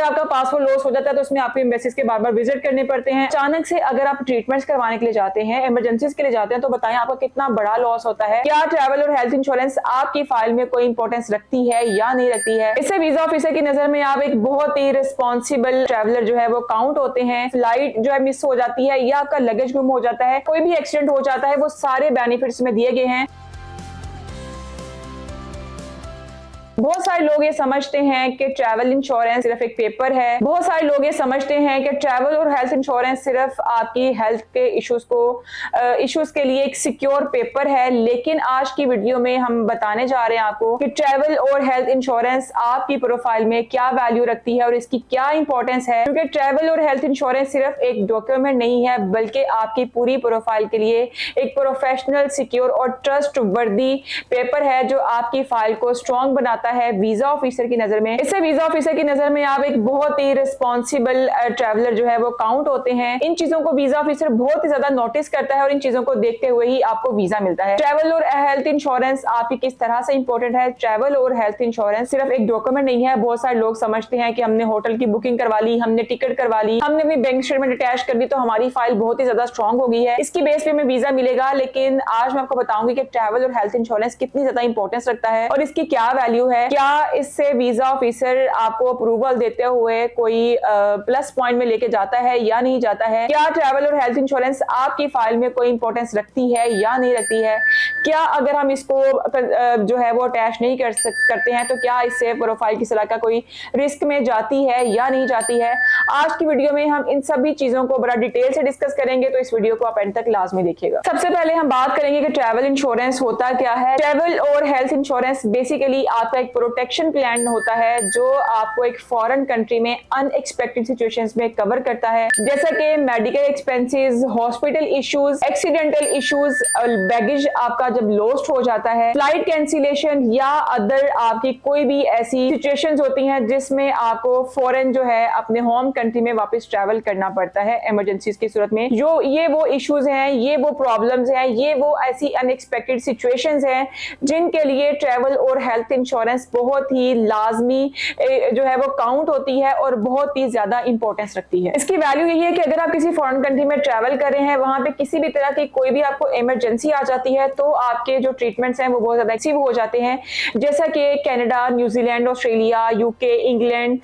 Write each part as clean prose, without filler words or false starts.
अगर आपका passport loss हो जाता है तो उसमें आपको एम्बेसीज के बार बार विजिट करने पड़ते हैं। अचानक से अगर आप ट्रीटमेंट्स करवाने के लिए जाते हैं, इमरजेंसीज के लिए जाते हैं, तो बताएं आपका कितना बड़ा लॉस होता है। क्या ट्रैवल और हेल्थ इंश्योरेंस आपकी फाइल में कोई इंपॉर्टेंस रखती है या नहीं रखती है? इससे वीजा ऑफिसर की नजर में आप एक बहुत ही रिस्पॉन्सिबल ट्रैवलर जो है वो काउंट होते हैं। फ्लाइट जो है मिस हो जाती है या आपका लगेज गुम हो जाता है, कोई भी एक्सीडेंट हो जाता है, वो सारे बेनिफिट्स में दिए गए हैं। बहुत सारे लोग ये समझते हैं कि ट्रैवल इंश्योरेंस सिर्फ एक पेपर है। बहुत सारे लोग ये समझते हैं कि ट्रैवल और हेल्थ इंश्योरेंस सिर्फ आपकी हेल्थ के इश्यूज के लिए एक सिक्योर पेपर है। लेकिन आज की वीडियो में हम बताने जा रहे हैं आपको कि ट्रैवल और हेल्थ इंश्योरेंस आपकी प्रोफाइल में क्या वैल्यू रखती है और इसकी क्या इंपॉर्टेंस है। क्योंकि ट्रैवल और हेल्थ इंश्योरेंस सिर्फ एक डॉक्यूमेंट नहीं है, बल्कि आपकी पूरी प्रोफाइल के लिए एक प्रोफेशनल, सिक्योर और ट्रस्ट वर्दी पेपर है जो आपकी फाइल को स्ट्रॉन्ग बनाता है वीजा ऑफिसर की नजर में। इससे वीजा ऑफिसर की नजर में आप एक बहुत ही रिस्पॉन्सिबल ट्रैवलर जो है वो काउंट होते हैं। इन चीजों को वीजा ऑफिसर बहुत ही ज्यादा नोटिस करता है और इन चीजों को देखते हुए ही आपको वीजा मिलता है। ट्रैवल और हेल्थ इंश्योरेंस आपकी किस तरह से इंपॉर्टेंट है? ट्रैवल और हेल्थ इंश्योरेंस सिर्फ एक डॉक्यूमेंट नहीं है। बहुत सारे लोग समझते हैं कि हमने होटल की बुकिंग करवा ली, हमने टिकट करवा ली, हमने अपनी बैंक स्टेटमेंट अटैच कर दी तो हमारी फाइल बहुत ही ज्यादा स्ट्रॉन्ग हो गई है, इसकी बेस पे हमें वीजा मिलेगा। लेकिन आज मैं आपको बताऊंगी कि ट्रैवल और हेल्थ इंश्योरेंस कितनी ज्यादा इंपॉर्टेंस रखता है और इसकी क्या वैल्यू है। क्या इससे वीजा ऑफिसर आपको अप्रूवल देते हुए कोई प्लस पॉइंट में लेके जाता है या नहीं जाता है? क्या ट्रैवल और हेल्थ इंश्योरेंस आपकी फाइल में कोई इंपॉर्टेंस रखती है या नहीं रखती है? क्या अगर हम इसको जो है वो अटैच नहीं करते हैं तो क्या इससे प्रोफाइल की सलाह का कोई रिस्क में जाती है या नहीं जाती है? आज की वीडियो में हम इन सभी चीजों को बड़ा डिटेल से डिस्कस करेंगे, तो इस वीडियो को आप एंड तक लाजमी देखिएगा। सबसे पहले हम बात करेंगे कि ट्रैवल इंश्योरेंस होता क्या है। ट्रैवल और हेल्थ इंश्योरेंस बेसिकली आपका एक प्रोटेक्शन प्लान होता है जो आपको एक फॉरेन कंट्री में अनएक्सपेक्टेड सिचुएशंस में कवर करता है, जैसा कि medical expenses, hospital issues, accidental issues, baggage आपका जब लॉस्ट हो जाता है, फ्लाइट कैंसिलेशन या अदर आपकी कोई भी ऐसी सिचुएशंस होती हैं जिसमें आपको फॉरेन जो है अपने होम कंट्री में वापस ट्रैवल करना पड़ता है इमरजेंसीज की सूरत में। जो ये वो इश्यूज हैं, ये वो प्रॉब्लम्स हैं, ये वो ऐसी अनएक्सपेक्टेड सिचुएशंस हैं जिनके लिए ट्रैवल और हेल्थ इंश्योरेंस बहुत ही लाजमी जो है वो काउंट होती है और बहुत ही ज्यादा इंपॉर्टेंस रखती है। इसकी वैल्यू यही है कि अगर आप किसी फॉरेन कंट्री में ट्रैवल कर रहे हैं, वहां पे किसी भी तरह की कोई भी आपको इमरजेंसी आ जाती है तो आपके जो ट्रीटमेंट्स हैं वो बहुत ज्यादा एक्सपेंसिव हो जाते हैं। जैसा कि Canada, New Zealand, Australia, UK, England,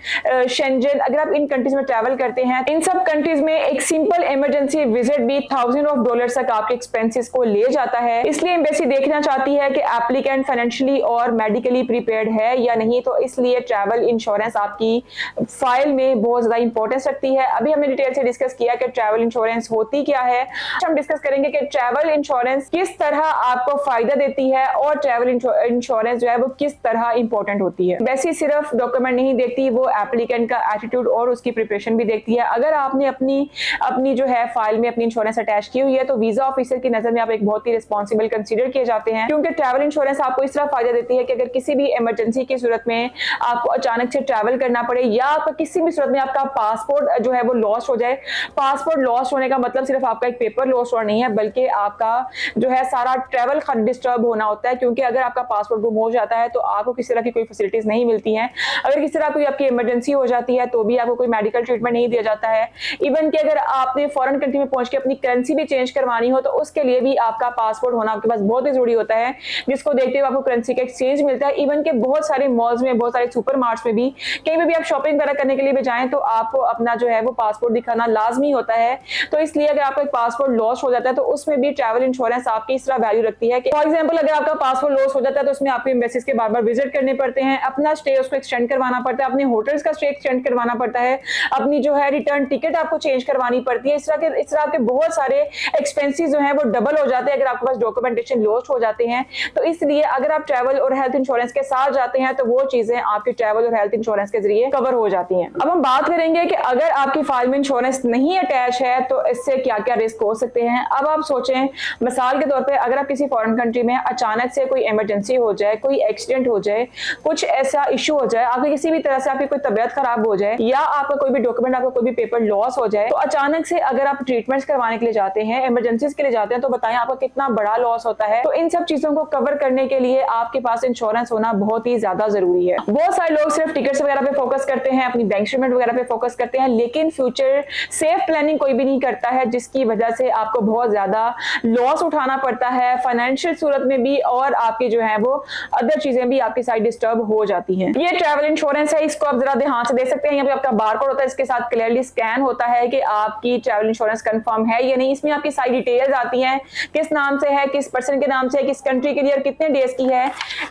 Schengen, अगर आप इन कंट्रीज में ट्रैवल करते हैं, इन सब कंट्रीज में एक सिंपल इमरजेंसी विजिट भी $1000 तक आपके एक्सपेंसेस को ले जाता है। इसलिए एम्बेसी देखना चाहती है कि एप्लीकेंट फाइनेंशियली और मेडिकली प्रिपेयर्ड है या नहीं, तो इसलिए ट्रैवल इंश्योरेंस आपकी फाइल में बहुत ज्यादा इंपॉर्टेंस रखती है। अभी हमने डिटेल से डिस्कस किया कि ट्रैवल इंश्योरेंस होती क्या है। हम डिस्कस करेंगे कि ट्रैवल इंश्योरेंस किस तरह आपको फायदा देती है और ट्रैवल इंश्योरेंस जो है वो किस तरह इंपॉर्टेंट होती है। वैसे सिर्फ डॉक्यूमेंट नहीं देखती, वो एप्लीकेंट का एटीट्यूड और उसकी प्रिपरेशन भी देखती है। अगर आपने अपनी जो है फाइल में अपनी इंश्योरेंस अटैच की हुई है तो वीजा ऑफिसर की नजर में आप एक बहुत ही रिस्पॉन्सिबल कंसीडर किए जाते हैं, क्योंकि ट्रैवल इंश्योरेंस आपको इस तरह फायदा देती है कि अगर किसी भी इमरजेंसी की सूरत में आपको अचानक से ट्रैवल करना पड़े या आपका किसी भी सूरत में आपका पासपोर्ट जो है वो लॉस्ट हो जाए। पासपोर्ट लॉस्ट होने का मतलब सिर्फ आपका एक पेपर लॉस्ट होना नहीं है, बल्कि आपका जो है सारा ट्रैवल डिस्टर्ब होना होता है। क्योंकि अगर आपका पासपोर्ट गुम हो जाता है तो आपको किसी तरह की कोई फैसिलिटीज नहीं मिलती हैं। अगर किसी तरह कोई आपकी इमरजेंसी हो जाती है तो भी आपको कोई मेडिकल ट्रीटमेंट नहीं दिया जाता है। इवन कि अगर आपने फॉरेन कंट्री में पहुंच के अपनी करेंसी भी चेंज करवानी हो तो उसके लिए भी आपका पासपोर्ट होना आपके पास बहुत ही जरूरी होता है, जिसको देखते हुए आपको करेंसी का एक्सचेंज मिलता है। इवन के बहुत सारे मॉल्स में, बहुत सारे सुपर मार्ट्स में भी, कहीं भी आप शॉपिंग वगैरह करने के लिए भी जाएं तो आपको अपना जो है वो पासपोर्ट दिखाना लाजमी होता है। तो इसलिए अगर आपका पासपोर्ट लॉस हो जाता है तो उसमें भी ट्रैवल इंश्योरेंस आपकी इस तरह वैल्यू रखती है कि फॉर एग्जांपल अगर आपका पासपोर्ट लॉस हो जाता है तो उसमें आपको एम्बेसीज के बार बार विजिट करने पड़ते हैं, अपना स्टे उसको एक्सटेंड करवाना पड़ता है, अपने होटल्स का स्टे एक्सटेंड करवाना पड़ता है, अपनी जो है रिटर्न टिकट आपको चेंज करवानी पड़ती है। इस तरह के बहुत सारे एक्सपेंसेस जो है वो डबल हो जाते हैं अगर आपके पास डॉक्यूमेंटेशन लॉस्ट हो जाते हैं। तो इसलिए अगर आप ट्रैवल और हेल्थ इंश्योरेंस के साथ जाते हैं तो वो चीजें आपके ट्रैवल और हेल्थ इंश्योरेंस के जरिए कवर हो जाती हैं। अब हम बात करेंगे कि अगर आपकी फाइल में इंश्योरेंस नहीं अटैच है तो इससे क्या क्या रिस्क हो सकते हैं। अब आप सोचें, मिसाल के तौर पे अगर आप किसी फॉरेन कंट्री में अचानक से कोई इमरजेंसी हो जाए, कोई एक्सीडेंट हो जाए, कुछ ऐसा इशू हो जाए, आपकी किसी भी तरह से आपकी कोई तबियत खराब हो जाए या आपका कोई भी डॉक्यूमेंट, आपका कोई भी पेपर लॉस हो जाए, तो अचानक से अगर आप ट्रीटमेंट्स करवाने के लिए जाते हैं, इमरजेंसीज के लिए जाते हैं, तो बताएं आपका कितना बड़ा लॉस होता है। तो इन सब चीजों को कवर करने के लिए आपके पास इंश्योरेंस होना बहुत बहुत ही ज्यादा जरूरी है। बहुत सारे लोग सिर्फ टिकट्स वगैरह पे फोकस करते हैं, अपनी बैंक स्टेटमेंट वगैरह पे फोकस करते हैं, लेकिन फ्यूचर सेफ प्लानिंग कोई भी नहीं करता है, जिसकी वजह से आपको बहुत ज्यादा लॉस उठाना पड़ता है फाइनेंशियल सूरत में भी, और आपकी जो है वो अदर चीजें भी आपकी साइड डिस्टर्ब हो जाती हैं। ये ट्रैवल इंश्योरेंस है, इसको आप जरा ध्यान से देख सकते हैं। यहाँ पे आपका बारकोड होता है, इसके साथ क्लियरली स्कैन होता है कि आपकी ट्रैवल इंश्योरेंस कंफर्म है या नहीं। इसमें आपकी सारी डिटेल्स आती हैं, किस नाम से है, किस पर्सन के नाम से है, किस कंट्री के लिए और कितने डेज की है।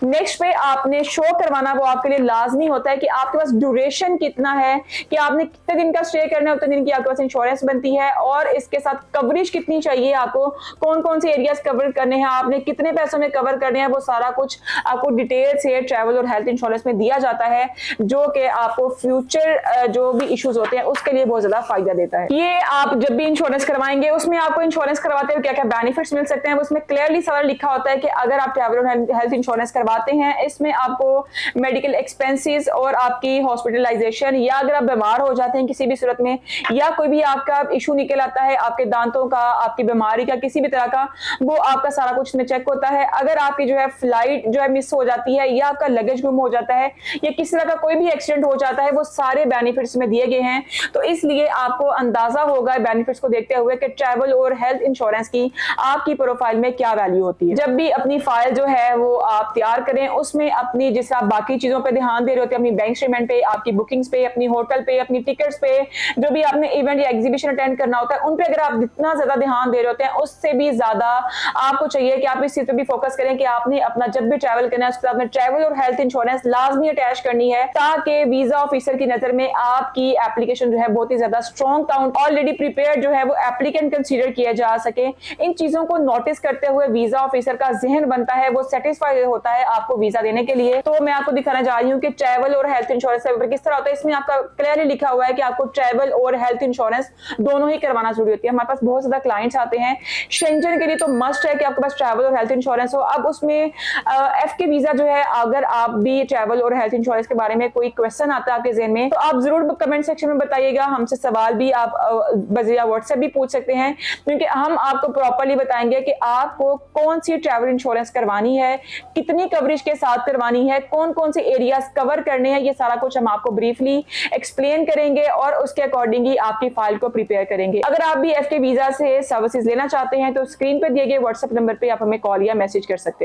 नेक्स्ट पे आपने शो करवाना वो आपके लिए लाजमी होता है कि आपके पास ड्यूरेशन कितना है, कि आपने कितने दिन का स्टे करना है, उतने दिन की आपके पास इंश्योरेंस बनती है, और इसके साथ कवरेज कितनी चाहिए आपको, कौन कौन से एरियाज कवर करने हैं, आपने कितने पैसों में कवर करने हैं, वो सारा कुछ आपको डिटेल से ट्रैवल और हेल्थ इंश्योरेंस में दिया जाता है, जो कि आपको फ्यूचर जो भी इश्यूज होते हैं उसके लिए बहुत ज्यादा फायदा देता है। ये आप जब भी इंश्योरेंस करवाएंगे, उसमें आपको इंश्योरेंस करवाते हुए क्या क्या बेनिफिट्स मिल सकते हैं, उसमें क्लियरली सारा लिखा होता है कि अगर आप ट्रैवल और हेल्थ इंश्योरेंस करवाते हैं, इसमें आपको मेडिकल एक्सपेंसेस और आपकी हॉस्पिटलाइजेशन, या अगर आप बीमार हो जाते हैं किसी भी सूरत में, या कोई भी आपका इशू निकल आता है आपके दांतों का, आपकी बीमारी का, किसी भी तरह का, वो आपका सारा कुछ इसमें चेक होता है। अगर आपकी जो है फ्लाइट जो है मिस हो जाती है, या आपका लगेज गुम हो जाता है, या किसी तरह का कोई भी एक्सीडेंट हो जाता है, वो सारे बेनिफिट्स में दिए गए हैं। तो इसलिए आपको अंदाजा होगा बेनिफिट्स को देखते हुए कि ट्रैवल और हेल्थ इंश्योरेंस की आपकी प्रोफाइल में क्या वैल्यू होती है। जब भी अपनी फाइल जो है वो आप तैयार करें, उसमें अपनी जैसे आप बाकी चीजों पे ध्यान दे रहे होते हैं, अपनी बैंक स्टेटमेंट पे, आपकी बुकिंग्स पे, अपनी होटल पे, अपनी टिकट्स पे, जो भी आपने इवेंट या एग्जीबिशन अटेंड करना होता है, उन पे अगर आप जितना ज्यादा ध्यान दे रहे होते हैं, उससे भी ज्यादा आपको चाहिए कि आप इस चीज पे भी फोकस करें कि आपने अपना जब भी ट्रैवल करना है उसके साथ में ट्रैवल और हेल्थ इंश्योरेंस लाजमी अटैच करनी है, ताकि वीजा ऑफिसर की नजर में आपकी एप्लीकेशन जो है बहुत ही ज्यादा स्ट्रॉन्ग काउंट ऑलरेडी प्रिपेयर जो है वो एप्लीकेंट कंसीडर किया जा सके। इन चीजों को नोटिस करते हुए वीजा ऑफिसर का जहन बनता है, वो सेटिस्फाइड होता है आपको वीजा देने के लिए। तो मैं आपको दिखाना जा रही हूँ कि ट्रैवल और हेल्थ इंश्योरेंस का पेपर किस तरह होता है। इसमें आपका क्लियरली लिखा हुआ है कि आपको ट्रैवल और हेल्थ इंश्योरेंस दोनों ही करवाना जरूरी होती है। हमारे पास बहुत ज्यादा क्लाइंट्स आते हैं, शेंजन के लिए तो मस्ट है कि आपके पास ट्रैवल और हेल्थ इंश्योरेंस हो। अब उसमें एफ के वीजा जो है, अगर आप भी ट्रैवल और हेल्थ इंश्योरेंस के बारे में कोई क्वेश्चन आता है आपके ज़हन में, तो आप जरूर कमेंट सेक्शन में बताइएगा। हमसे सवाल भी आप बज़िया व्हाट्सएप भी पूछ सकते हैं, क्योंकि हम आपको प्रॉपर्ली बताएंगे कि आपको कौन सी ट्रैवल इंश्योरेंस करवानी है, कितनी कवरेज के साथ करवानी है, कौन कौन से एरियाज कवर करने हैं, ये सारा कुछ हम आपको ब्रीफली एक्सप्लेन करेंगे और उसके अकॉर्डिंग ही आपकी फाइल को प्रिपेयर करेंगे। अगर आप भी एफ के वीजा से सर्विसेज लेना चाहते हैं तो स्क्रीन पर दिए गए व्हाट्सएप नंबर पे आप हमें कॉल या मैसेज कर सकते हैं।